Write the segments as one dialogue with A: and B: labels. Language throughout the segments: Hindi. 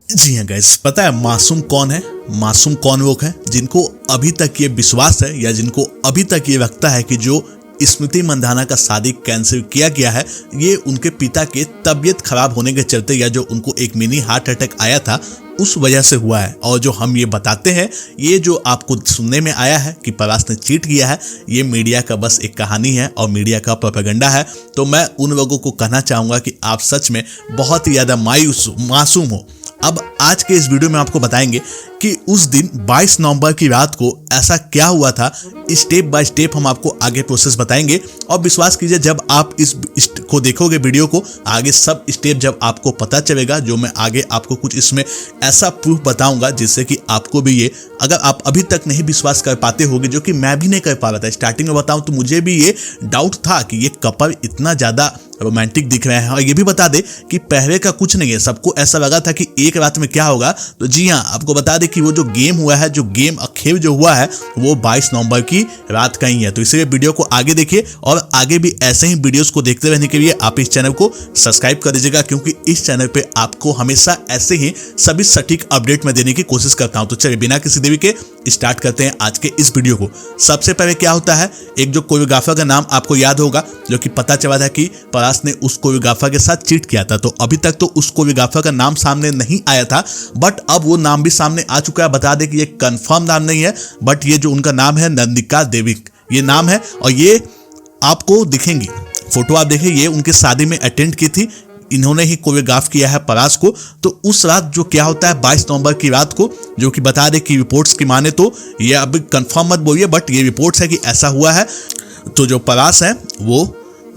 A: जी हाँ गाइस, पता है मासूम कौन है? मासूम कौन लोग हैं जिनको अभी तक ये विश्वास है या जिनको अभी तक ये लगता है कि जो स्मृति मंदाना का शादी कैंसिल किया गया है ये उनके पिता के तबीयत खराब होने के चलते या जो उनको एक मिनी हार्ट अटैक आया था उस वजह से हुआ है। और जो हम ये बताते हैं, ये जो आपको सुनने में आया है कि परास ने चीट किया है, ये मीडिया का बस एक कहानी है और मीडिया का प्रोपेगेंडा है। तो मैं उन लोगों को कहना चाहूँगा कि आप सच में बहुत ही ज़्यादा मासूम हो। अब आज के इस वीडियो में आपको बताएंगे कि उस दिन 22 नवंबर की रात को ऐसा क्या हुआ था। स्टेप बाय स्टेप हम आपको आगे प्रोसेस बताएंगे और विश्वास कीजिए जब आप इस को देखोगे वीडियो को, आगे सब स्टेप जब आपको पता चलेगा, जो मैं आगे आपको कुछ इसमें ऐसा प्रूफ बताऊंगा जिससे कि आपको भी ये, अगर आप अभी तक नहीं विश्वास कर पाते होगे, जो कि मैं भी नहीं कर पा रहा था स्टार्टिंग में बताऊं तो मुझे भी ये डाउट था कि ये कपल इतना ज़्यादा रोमांटिक दिख रहे हैं। और ये भी बता दे कि पहले का कुछ नहीं है, सबको ऐसा लगा था कि एक रात में क्या होगा। तो जी हाँ, आपको बता दें कि वो जो गेम हुआ है, जो गेम खेल जो हुआ है वो 22 नवंबर की रात का ही है। तो इसलिए वीडियो को आगे देखिए और आगे भी ऐसे ही वीडियोस को देखते रहने के लिए आप इस चैनल को सब्सक्राइब कर दीजिएगा, क्योंकि इस चैनल पे आपको हमेशा ऐसे ही सभी सटीक अपडेट में देने की कोशिश करता हूं। तो चलिए बिना किसी देरी के स्टार्ट करते हैं आज के इस वीडियो को। सबसे पहले क्या होता है, एक जो कोरियोग्राफर का नाम आपको याद होगा, जो कि पता चला था कि परास ने उस कोरियोग्राफर के साथ चीट किया था। तो अभी तक तो उस कोरियोग्राफर का नाम सामने नहीं आया था, बट अब वो नाम भी सामने आ चुका है। बता दें कि ये कंफर्म नाम नहीं है, बट ये जो उनका नाम है नंदिका देवी, ये नाम है। और ये आपको दिखेंगी फोटो, आप देखिए, ये उनकी शादी में अटेंड की थी, इन्होंने ही कोरियोग्राफ किया है परास को। तो उस रात जो क्या होता है 22 नवंबर की रात को, जो कि बता दें कि रिपोर्ट्स की माने तो, ये अभी कंफर्म मत बोलिए बट ये रिपोर्ट्स है कि ऐसा हुआ है। तो जो परास है वो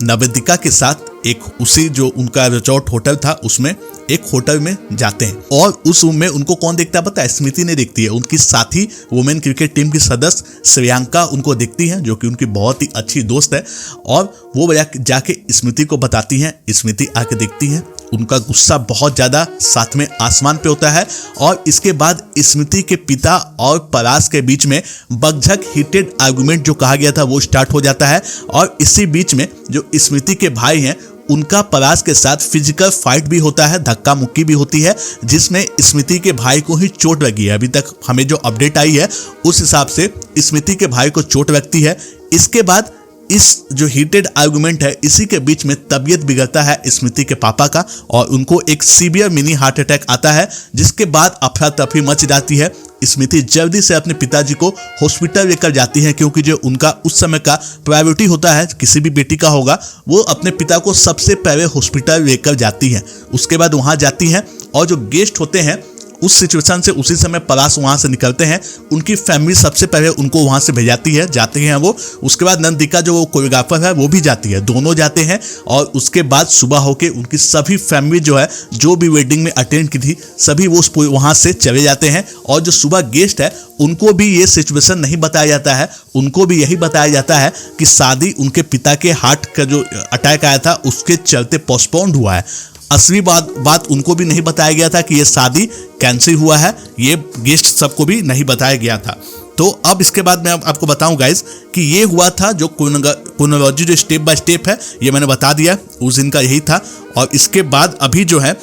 A: नवदिका के साथ एक उसी जो उनका रिजॉर्ट होटल था उसमें एक होटल में जाते हैं और उस रूम में उनको कौन देखता है पता है? स्मृति ने देखती है। उनकी साथी वुमेन क्रिकेट टीम की सदस्य श्रेयांका उनको देखती हैं, जो कि उनकी बहुत ही अच्छी दोस्त है। और वो जाके स्मृति को बताती हैं। स्मृति आके देखती है, उनका गुस्सा बहुत ज़्यादा साथ में आसमान पे होता है। और इसके बाद स्मृति के पिता और परास के बीच में बकझक हीटेड आर्गुमेंट जो कहा गया था वो स्टार्ट हो जाता है। और इसी बीच में जो स्मृति के भाई हैं उनका परास के साथ फिजिकल फाइट भी होता है, धक्का मुक्की भी होती है, जिसमें स्मृति के भाई को ही चोट लगी है। अभी तक हमें जो अपडेट आई है उस हिसाब से स्मृति के भाई को चोट लगती है। इसके बाद इस जो हीटेड आर्गुमेंट है इसी के बीच में तबीयत बिगड़ता है स्मृति के पापा का और उनको एक सीवियर मिनी हार्ट अटैक आता है, जिसके बाद अफरा तफरी मच जाती है। स्मृति जल्दी से अपने पिताजी को हॉस्पिटल लेकर जाती है, क्योंकि जो उनका उस समय का प्रायोरिटी होता है, किसी भी बेटी का होगा, वो अपने पिता को सबसे पहले हॉस्पिटल लेकर जाती है। उसके बाद वहाँ जाती हैं और जो गेस्ट होते हैं उस सिचुएशन से उसी समय परास वहाँ से निकलते हैं। उनकी फैमिली सबसे पहले उनको वहाँ से भेजाती है, जाते हैं वो। उसके बाद नंदिका जो कोरियोग्राफर है वो भी जाती है, दोनों जाते हैं। और उसके बाद सुबह होके उनकी सभी फैमिली जो है, जो भी वेडिंग में अटेंड की थी, सभी वो वहाँ से चले जाते हैं। और जो सुबह गेस्ट है उनको भी ये सिचुएशन नहीं बताया जाता है, उनको भी यही बताया जाता है कि शादी उनके पिता के हार्ट का जो अटैक आया था उसके चलते पोस्टपोन्ड हुआ है। असली बात उनको भी नहीं बताया गया था कि ये शादी कैंसिल हुआ है, ये गेस्ट सबको भी नहीं बताया गया था। तो अब इसके बाद मैं आपको बताऊं गाइज कि ये हुआ था जो क्रोनोलॉजी जो स्टेप बाय स्टेप है, ये मैंने बता दिया, उस दिन का यही था। और इसके बाद अभी जो है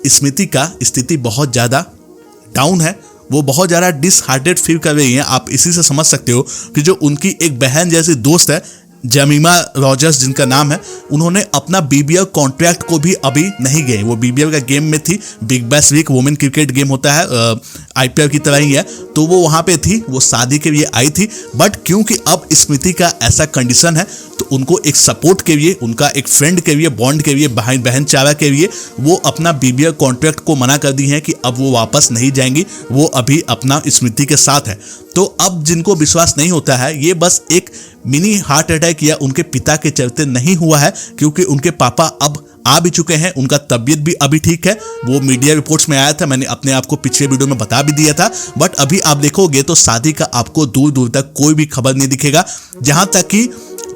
A: स्मृति का स्थिति बहुत ज़्यादा डाउन है, वो बहुत ज़्यादा डिसहार्टेड फील कर रही हैं। आप इसी से समझ सकते हो कि जो उनकी एक बहन जैसी दोस्त है जमीमा रॉजर्स जिनका नाम है, उन्होंने अपना बीबीएल कॉन्ट्रैक्ट को भी अभी नहीं गए। वो बीबीएल का गेम में थी, big bash week women cricket game होता है, आईपीएल की तरह ही है, तो वो वहाँ पे थी, वो शादी के लिए आई थी। बट क्योंकि अब स्मृति का ऐसा कंडीशन है तो उनको एक सपोर्ट के लिए, उनका एक फ्रेंड के लिए, बॉन्ड के लिए, बहन चारा के लिए वो अपना बीबीएल कॉन्ट्रैक्ट को मना कर दी है कि अब वो वापस नहीं जाएंगी, वो अभी अपना स्मृति के साथ है। तो अब जिनको विश्वास नहीं होता है, ये बस एक मिनी हार्ट अटैक या उनके पिता के चलते नहीं हुआ है, क्योंकि उनके पापा अब आ भी चुके हैं, उनका तबीयत भी अभी ठीक है। वो मीडिया रिपोर्ट्स में आया था, मैंने अपने आप को पिछले वीडियो में बता भी दिया था। बट अभी आप देखोगे तो शादी का आपको दूर दूर तक कोई भी खबर नहीं दिखेगा। जहां तक कि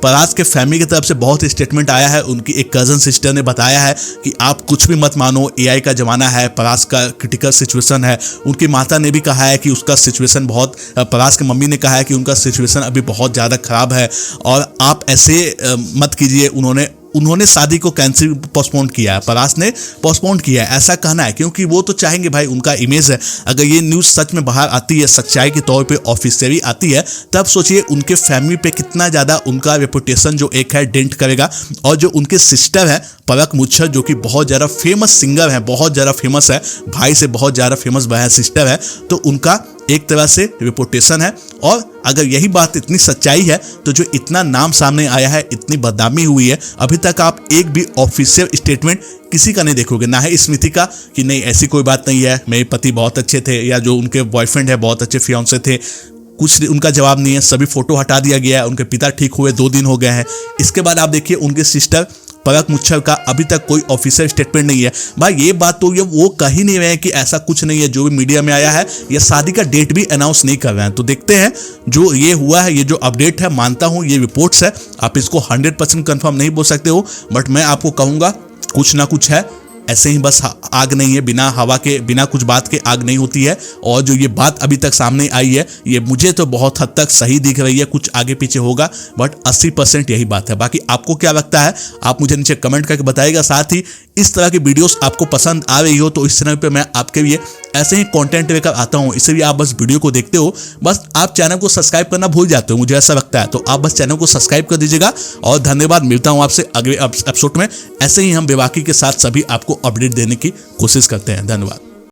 A: परास के फैमिली की तरफ से बहुत स्टेटमेंट आया है, उनकी एक कजन सिस्टर ने बताया है कि आप कुछ भी मत मानो, एआई का ज़माना है, परास का क्रिटिकल सिचुएशन है। उनकी माता ने भी कहा है कि उसका सिचुएशन बहुत, परास की मम्मी ने कहा है कि उनका सिचुएशन अभी बहुत ज़्यादा ख़राब है और आप ऐसे मत कीजिए। उन्होंने उन्होंने शादी को कैंसिल पोस्टपोन किया है, परास ने पोस्टपोन किया है, ऐसा कहना है। क्योंकि वो तो चाहेंगे भाई, उनका इमेज है। अगर ये न्यूज़ सच में बाहर आती है, सच्चाई के तौर पे ऑफिशियली आती है, तब सोचिए उनके फैमिली पे कितना ज़्यादा उनका रेपुटेशन जो एक है डेंट करेगा। और जो उनके सिस्टर है पलक मुच्छर, जो कि बहुत ज़्यादा फेमस सिंगर है, बहुत ज़्यादा फेमस है, भाई से बहुत ज़्यादा फेमस बहन सिस्टर है, तो उनका एक तरह से रेपुटेशन है। और अगर यही बात इतनी सच्चाई है तो जो इतना नाम सामने आया है, इतनी बदनामी हुई है, अभी तक आप एक भी ऑफिशियल स्टेटमेंट किसी का नहीं देखोगे, ना है स्मृति का कि नहीं ऐसी कोई बात नहीं है, मेरे पति बहुत अच्छे थे, या जो उनके बॉयफ्रेंड है बहुत अच्छे फियांसे थे, कुछ उनका जवाब नहीं है। सभी फोटो हटा दिया गया है, उनके पिता ठीक हुए 2 दिन हो गए हैं। इसके बाद आप देखिए उनके सिस्टर पलक मुच्छर का अभी तक कोई ऑफिशियल स्टेटमेंट नहीं है। भाई ये बात तो ये वो कह ही नहीं रहे हैं कि ऐसा कुछ नहीं है, जो भी मीडिया में आया है, ये शादी का डेट भी अनाउंस नहीं कर रहे हैं। तो देखते हैं जो ये हुआ है, ये जो अपडेट है, मानता हूँ ये रिपोर्ट्स है, आप इसको 100% कंफर्म नहीं बोल सकते हो, बट मैं आपको कहूँगा कुछ ना कुछ है। ऐसे ही बस आग नहीं है, बिना हवा के, बिना कुछ बात के आग नहीं होती है। और जो ये बात अभी तक सामने आई है, ये मुझे तो बहुत हद तक सही दिख रही है, कुछ आगे पीछे होगा बट 80% यही बात है। बाकी आपको क्या लगता है आप मुझे नीचे कमेंट करके बताइएगा। साथ ही इस तरह की वीडियोस आपको पसंद आ रही हो तो इस चैनल पे मैं आपके लिए ऐसे ही कंटेंट लेकर आता हूँ, इसलिए आप बस वीडियो को देखते हो, बस आप चैनल को सब्सक्राइब करना भूल जाते हो, मुझे ऐसा लगता है। तो आप बस चैनल को सब्सक्राइब कर दीजिएगा और धन्यवाद। मिलता हूँ आपसे अगले एपिसोड में। ऐसे ही हम बेबाकी के साथ सभी आपको अपडेट देने की कोशिश करते हैं। धन्यवाद।